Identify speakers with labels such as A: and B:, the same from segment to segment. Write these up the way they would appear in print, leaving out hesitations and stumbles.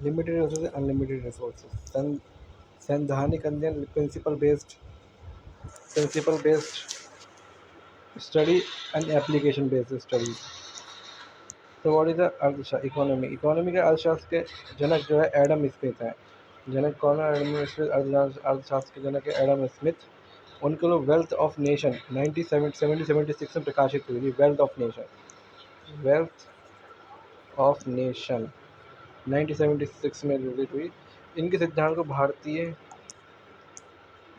A: Limited resources, unlimited resources, सैद्धांतिक अध्ययन, principle based study and application based study. तो what is the अर्थशास्त्र? Economy के अर्थशास्त्र के जनक जो है एडम स्मिथ है। जनक कौन है? Adam Smith. अर्थशास्त्र के जनक है एडम स्मिथ। उनके लोग वेल्थ ऑफ नेशन 1976 में प्रकाशित हुई थी। Wealth of nation, wealth of nation 1976 में रिलीज हुई। इनके सिद्धांत को भारतीय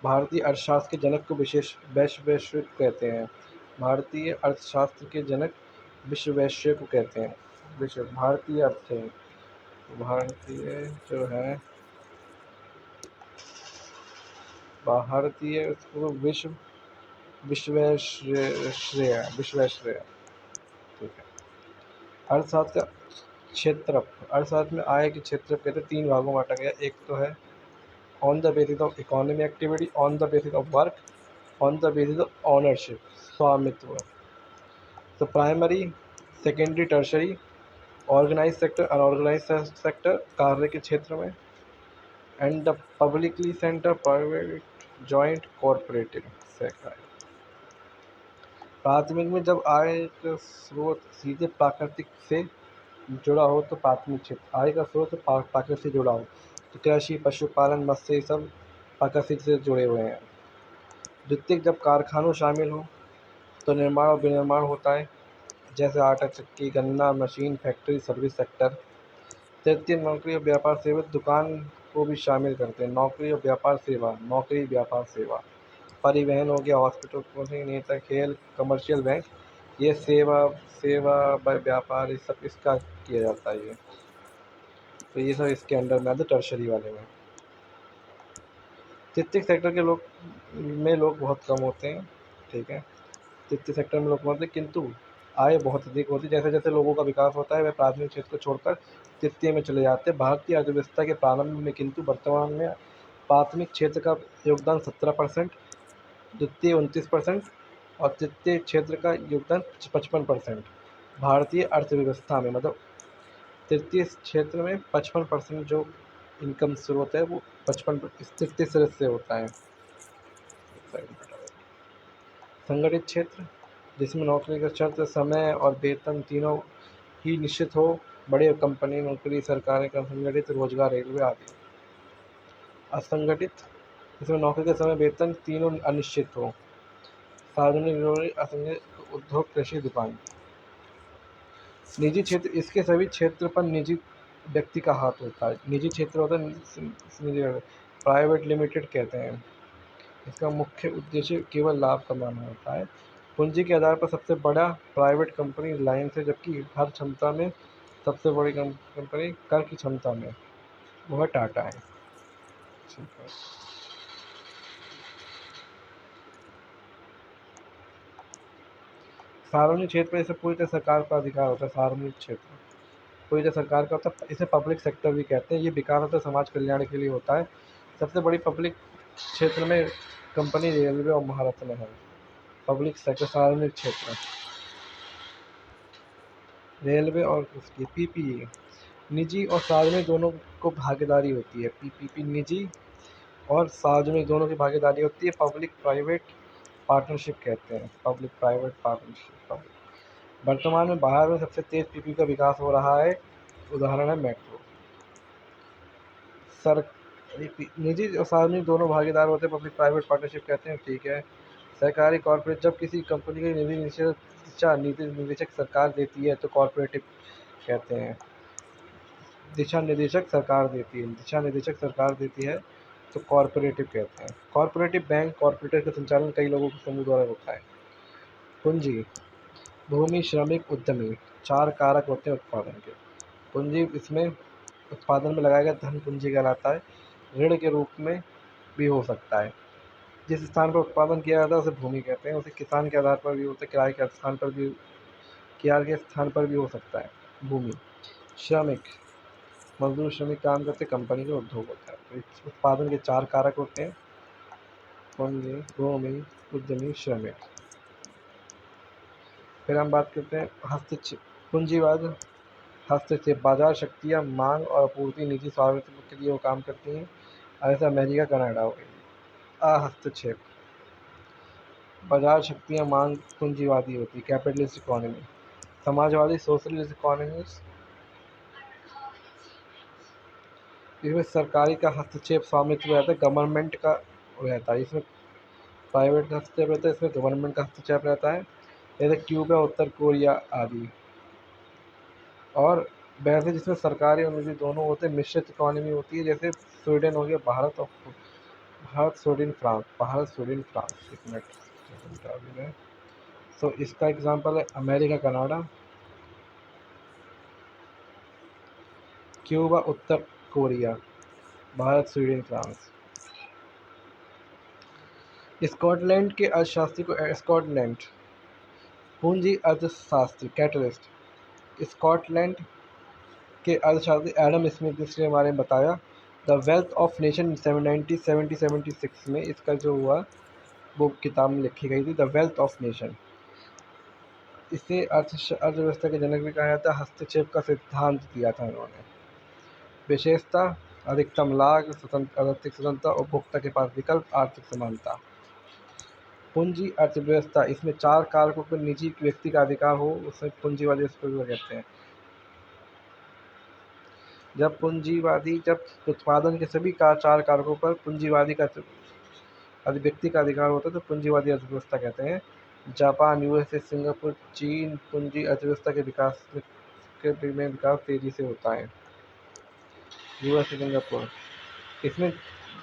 A: अर्थशास्त्र के जनक को वैश्विक कहते हैं। भारतीय अर्थशास्त्र के जनक विश्व को कहते हैं। विश्व भारतीय अर्थ है, भारतीय जो है भारतीय उसको विश्वेश्वरैया। ठीक है। अर्थशास्त्र का क्षेत्र, अर्थशास्त्र में आय के क्षेत्र कहते हैं 3 भागों में बांटा गया। एक तो है on the basis of economy activity, on the basis of work, on the basis of ownership, स्वामित्व। तो primary, secondary, tertiary, organise sector, unorganise sector कार्य के क्षेत्र में, and the publicly centre, private, joint, corporative sector. प्राथमिक में जब आय का स्रोत सीधे प्राकृतिक से जुड़ा हो तो प्राथमिक क्षेत्र, आय का स्रोत प्राकृतिक से जुड़ा हो तो कृषि, पशुपालन, मत्स्य, ये सब प्राकृतिक से जुड़े हुए हैं। द्वितीयक जब कारखानों शामिल हो तो निर्माण और विनिर्माण होता है, जैसे आटा चक्की, गन्ना मशीन, फैक्ट्री, सर्विस सेक्टर। तृतीय नौकरी और व्यापार सेवा, दुकान को भी शामिल करते हैं। नौकरी और व्यापार सेवा, नौकरी, व्यापार, सेवा। परिवहन हो गया, हॉस्पिटल, कोचिंग, नेता, खेल, कमर्शियल बैंक, ये सेवा सेवा व्यापार, ये सब इसका किया जाता है ये। तो ये सब इसके अंडर में आते टर्शरी वाले में। तृतीय सेक्टर के लोग बहुत कम होते हैं। ठीक है। तृतीय सेक्टर में लोग होते हैं किंतु आय बहुत अधिक होती है। जैसे जैसे लोगों का विकास होता है वे प्राथमिक क्षेत्र को छोड़कर तृतीय में चले जाते हैं। भारतीय अर्थव्यवस्था के प्रारंभ में किंतु वर्तमान में प्राथमिक क्षेत्र का योगदान 17%, द्वितीय 29% और तृतीय क्षेत्र का योगदान 55%। भारतीय अर्थव्यवस्था में मतलब तृतीय क्षेत्र में 55% जो इनकम स्रोत है वो 55 से होता है। संगठित क्षेत्र, जिसमें नौकरी का शर्त, समय और वेतन तीनों ही निश्चित हो, बड़े कंपनी, नौकरी, सरकारी का संगठित, रोजगार, रेलवे आदि। असंगठित, इसमें नौकरी का समय, वेतन तीनों अनिश्चित हो, सार्वजनिक, असंगठित, उद्योग, कृषि, दुकान। निजी क्षेत्र, इसके सभी क्षेत्र पर निजी व्यक्ति का हाथ होता है। निजी क्षेत्र होता है निजी, प्राइवेट लिमिटेड कहते हैं। इसका मुख्य उद्देश्य केवल लाभ कमाना होता है। पूंजी के आधार पर सबसे बड़ा प्राइवेट कंपनी रिलायंस है, जबकि हर क्षमता में सबसे बड़ी कंपनी कर की क्षमता में वह टाटा है। ठीक है। सार्वजनिक क्षेत्र में इसे पूरी तरह सरकार का अधिकार होता है। सार्वजनिक क्षेत्र पूरी तरह सरकार का होता है। इसे पब्लिक सेक्टर भी कहते हैं। ये विकास होता है, समाज कल्याण के लिए होता है। सबसे बड़ी पब्लिक क्षेत्र में कंपनी रेलवे और महारत्न है। पब्लिक सेक्टर, सार्वजनिक क्षेत्र, रेलवे और उसकी पीपीई, निजी और सार्वजनिक दोनों को भागीदारी होती है। पीपीपी निजी और सार्वजनिक दोनों की भागीदारी होती है। पब्लिक प्राइवेट पार्टनरशिप कहते हैं। Public private partnership. वर्तमान में भारत में सबसे तेज पीपीपी का विकास हो रहा है। उदाहरण है मेट्रो। सर निजी और सार्वजनिक दोनों भागीदार होते हैं, पब्लिक प्राइवेट पार्टनरशिप कहते हैं। ठीक है। सरकारी कॉर्पोरेट, जब किसी कंपनी की नीति निर्देशक सरकार देती है तो कॉर्पोरेटिव कहते हैं। दिशा निर्देशक सरकार देती है तो कॉर्पोरेटिव कहते हैं। कॉर्पोरेटिव बैंक, कॉर्पोरेटर का संचालन कई लोगों के समूह द्वारा होता है। पूंजी, भूमि, श्रमिक, उद्यमी, 4 कारक होते हैं उत्पादन के। पूंजी, इसमें उत्पादन में लगाया गया धन पूंजी कहलाता है। ऋण के रूप में भी हो सकता है। जिस स्थान पर उत्पादन किया जाता है उसे भूमि कहते हैं। उसे किसान के आधार पर भी होता है, किराए के स्थान पर भी हो सकता है। भूमि, श्रमिक, मजदूर, श्रमिक काम करते कंपनी का उद्योग होता है। तो इस उत्पादन के 4 कारक होते हैं, पूंजी, भूमि, उद्यमी, श्रमिक। फिर हम बात करते हैं हस्तक्षेप, पूंजीवाद, हस्तक्षेप, बाजार शक्तियाँ मांग और आपूर्ति निजी स्वामित्व के लिए वो काम करती हैं। ऐसा अमेरिका कनाडा हो गई। हस्तक्षेप, बाजार शक्तियाँ मांग पूंजीवादी होती, capitalist economy. Samajwadi socialist economy, इसमें सरकारी का हस्तक्षेप स्वामित्व रहता है, गवर्नमेंट का रहता है। इसमें प्राइवेट का हस्तक्षेप रहता है, इसमें गवर्नमेंट का हस्तक्षेप रहता है, जैसे क्यूबा, उत्तर कोरिया आदि। और वैसे जिसमें सरकारी और निजी दोनों होते हैं, मिश्रित इकोनॉमी होती है, जैसे स्वीडन हो गया, भारत स्वीडन फ्रांस। एक मिनट। सो इसका एग्जांपल है अमेरिका कनाडा, क्यूबा उत्तर Korea, Bharat Sweden France. Scotland के अर्थशास्त्री को स्कॉटलैंड पूंजी अर्थशास्त्री कैटलिस्ट। स्कॉटलैंड के अर्थशास्त्री एडम स्मिथ ने इसके बारे में बताया। द वेल्थ ऑफ नेशन 1976 में इसका जो हुआ वो किताब में लिखी गई थी, द वेल्थ ऑफ नेशन। इसे अर्थव्यवस्था के जनक भी कहा जाता है। हस्तक्षेप का सिद्धांत दिया था उन्होंने। विशेषता, अधिकतम लाभ, आर्थिक स्वतंत्रता, उपभोक्ता के पास विकल्प, आर्थिक समानता। पूंजी अर्थव्यवस्था, इसमें 4 कारकों पर निजी व्यक्ति का अधिकार हो, उसे पूंजीवादी अर्थव्यवस्था कहते हैं। जब उत्पादन के सभी 4 कारकों पर पूंजीवादी का व्यक्ति का अधिकार होता है तो पूंजीवादी अर्थव्यवस्था कहते हैं। जापान, यूएसए, सिंगापुर, चीन पूंजी अर्थव्यवस्था के विकास तेजी से होता है। USA, Singapore. इसमें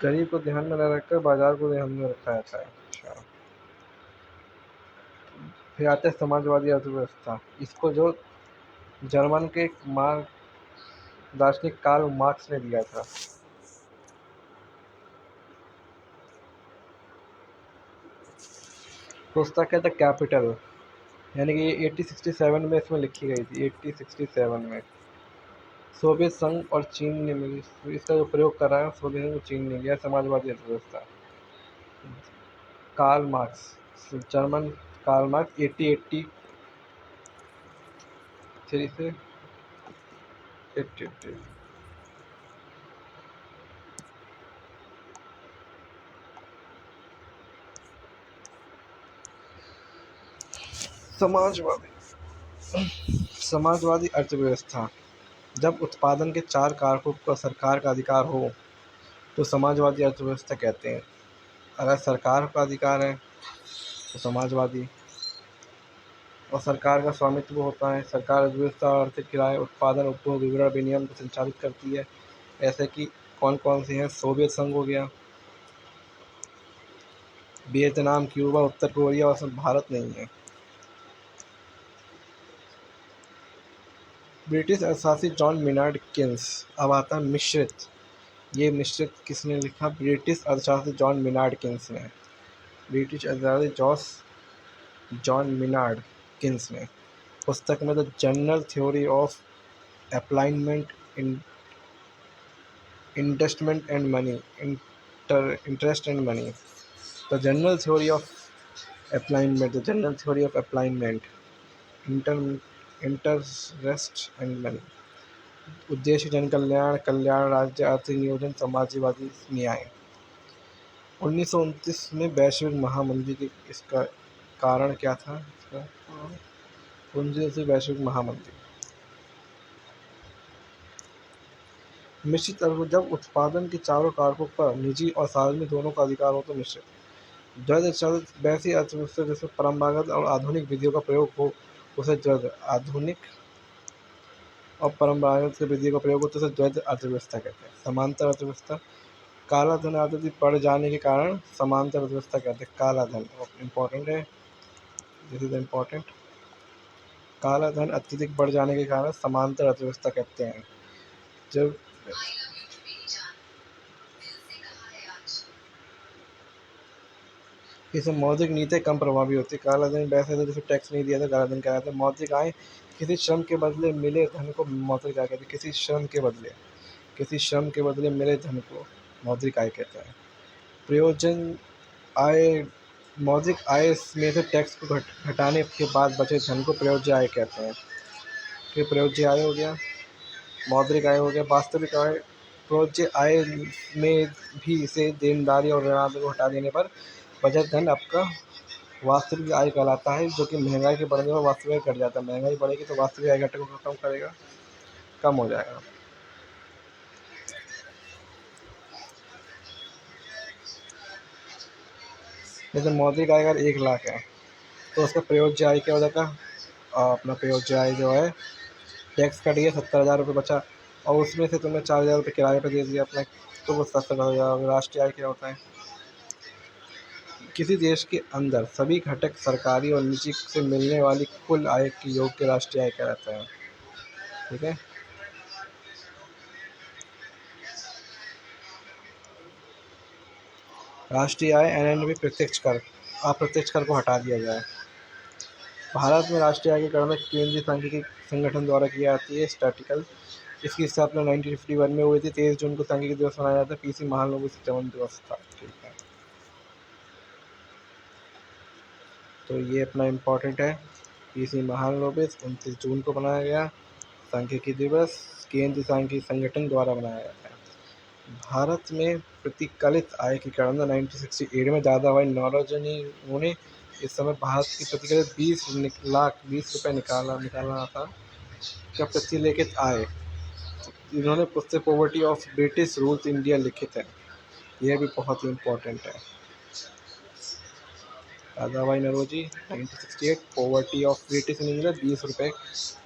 A: गरीब को ध्यान में न रखकर बाजार को ध्यान में रखा जाता है। अच्छा, फिर आते हैं समाजवादी अर्थव्यवस्था। इसको जो जर्मन के दार्शनिक कार्ल मार्क्स ने दिया था। पुस्तक है द कैपिटल, यानी कि ये 1867 में इसमें लिखी गई थी। 1867 में सोवियत संघ और चीन ने मिली इसका जो प्रयोग कर रहा है, सोवियत संघ और चीन ने लिया। समाजवादी अर्थव्यवस्था, Karl Marx, German Karl Marx, 1883 से 1883। समाजवादी अर्थव्यवस्था, जब उत्पादन के 4 कारकों पर सरकार का अधिकार हो तो समाजवादी अर्थव्यवस्था कहते हैं। अगर सरकार का अधिकार है तो समाजवादी, और सरकार का स्वामित्व होता है। सरकार अर्थव्यवस्था और आर्थिक किराए, उत्पादन, उपभोग, वितरण, विनिमय को संचालित करती है। ऐसे कि कौन कौन सी हैं? सोवियत संघ हो गया, वियतनाम, क्यूबा, उत्तर कोरिया, और भारत नहीं है। ब्रिटिश अर्थशास्त्री जॉन मेनार्ड केन्स। अब आता है मिश्रित। ये मिश्रित किसने लिखा? ब्रिटिश अर्थशास्त्री जॉन मेनार्ड केन्स ने। ब्रिटिश अर्थशास्त्री जॉन मेनार्ड केन्स ने पुस्तक में the general theory of employment in interest and money, the general theory of employment, interest and money, उद्देश्य जन कल्याण, राज्य, आर्थिक नियोजन, समाजवादी न्याय। 1929 में वैश्विक महामंदी की इसका कारण क्या था? पूंजी से वैश्विक महामंदी। मिश्रित अर्थ, जब उत्पादन के 4 कारकों पर निजी और सार्वजनिक दोनों का अधिकार हो तो मिश्रित। वैसी अर्थव्यवस्था जिसमें परंपरागत और आधुनिक विधियों का प्रयोग हो उसे द्वैध, आधुनिक और परंपरागत विधियों का प्रयोग हो तो उसे द्वैध अर्थव्यवस्था कहते हैं। समांतर अर्थव्यवस्था, काला धन अत्यधिक बढ़ जाने के कारण समांतर अर्थव्यवस्था कहते हैं। काला धन इम्पोर्टेंट है, दिस इज इम्पोर्टेंट। काला धन अत्यधिक बढ़ जाने के कारण समांतर अर्थव्यवस्था कहते हैं। जब इसमें मौद्रिक नीति कम प्रभावी होती है। काला धन वैसे तो जैसे टैक्स नहीं दिया था, काला धन कहलाता है। मौद्रिक आय, किसी श्रम के बदले मिले धन को मौद्रिक आय कहते हैं। किसी श्रम के बदले मिले धन को मौद्रिक आय कहते हैं। प्रयोजन आय, मौद्रिक आय में से टैक्स को घटाने के बाद बचे धन को प्रयोज्य आय कहते हैं। फिर प्रयोज्य आय हो गया। मौद्रिक आय हो गया। वास्तविक आय प्रोज्य आय में भी इसे देनदारी और ऋणात्मक को हटा देने पर बचत धन आपका वास्तविक आय कहलाता है, जो कि महंगाई के बढ़ने पर वास्तविक आय घट जाता है। महंगाई बढ़ेगी तो वास्तविक आय घटने को कम करेगा, कम हो जाएगा। जैसे मौद्रिक आय अगर 1 लाख है तो उसका प्रयोज्य आय क्या हो जाएगा, अपना प्रयोज्य आय जो है टैक्स कट गया 70,000 रुपये बचा, और उसमें से तुमने 4,000 रुपये किराए पर दे दिया अपने, तो वो 70,000। राष्ट्रीय आय क्या होता है, किसी देश के अंदर सभी घटक सरकारी और निजी से मिलने वाली कुल आय की योग के राष्ट्रीय आय कहलाता है। ठीक है। राष्ट्रीय आय एनएनपी प्रत्यक्ष कर, अप्रत्यक्ष कर को हटा दिया जाए। भारत में राष्ट्रीय आय की गणना केंद्रीय सांख्यिकी संगठन द्वारा की जाती है, स्टैटिकल। इसकी स्थापना 1951 में हुई थी। 23 जून को सांख्यिकी दिवस मनाया जाता है। पीसी महालनोबिस चमन दिवस था। ठीक है, तो ये अपना इम्पोर्टेंट है। पीसी महालनोबिस 29 जून को मनाया गया। सांख्यिकी दिवस केंद्रीय सांख्यिकी संगठन द्वारा मनाया जाता है। भारत में प्रतिकलित आय की गणना 1968 में दादा भाई नौरोजी ने इस समय भारत की प्रतिकलित 20 लाख 20 रुपये निकालना था क्या प्रतिलेखित आय। इन्होंने पुस्तक poverty of British rules India लिखित है, यह भी बहुत ही इम्पोर्टेंट है। Dadabhai Naoroji 1968, poverty of British in India, 20 रुपये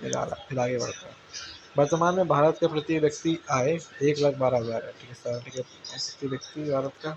A: निकाला। फिर आगे बढ़ते हैं। वर्तमान में भारत का प्रति व्यक्ति आय 1,12,000 है। ठीक है सर, ठीक है। प्रति व्यक्ति भारत का